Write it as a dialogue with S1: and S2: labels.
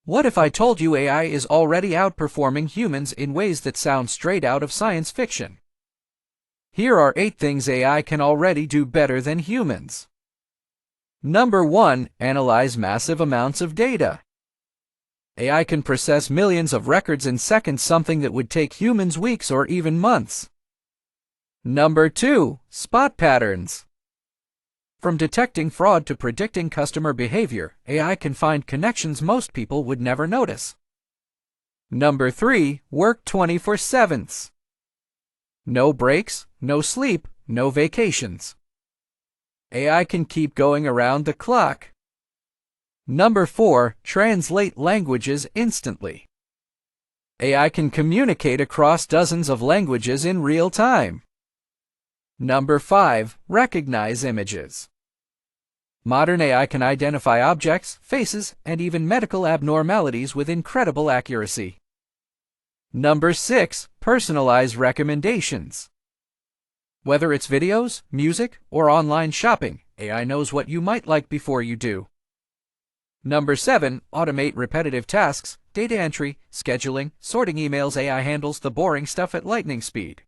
S1: What if I told you AI is already outperforming humans in ways that sound straight out of science fiction? Here are 8 things AI can already do better than humans. Number 1. Analyze massive amounts of data. AI can process millions of records in seconds, something that would take humans weeks or even months. Number 2. Spot patterns. From detecting fraud to predicting customer behavior, AI can find connections most people would never notice. Number 3. Work 24/7. No breaks, no sleep, no vacations. AI can keep going around the clock. Number 4. Translate languages instantly. AI can communicate across dozens of languages in real time. Number 5. Recognize images. Modern AI can identify objects, faces, and even medical abnormalities with incredible accuracy. Number 6. Personalize recommendations. Whether it's videos, music, or online shopping, AI knows what you might like before you do. Number 7. Automate repetitive tasks, data entry, scheduling, sorting emails. AI handles the boring stuff at lightning speed.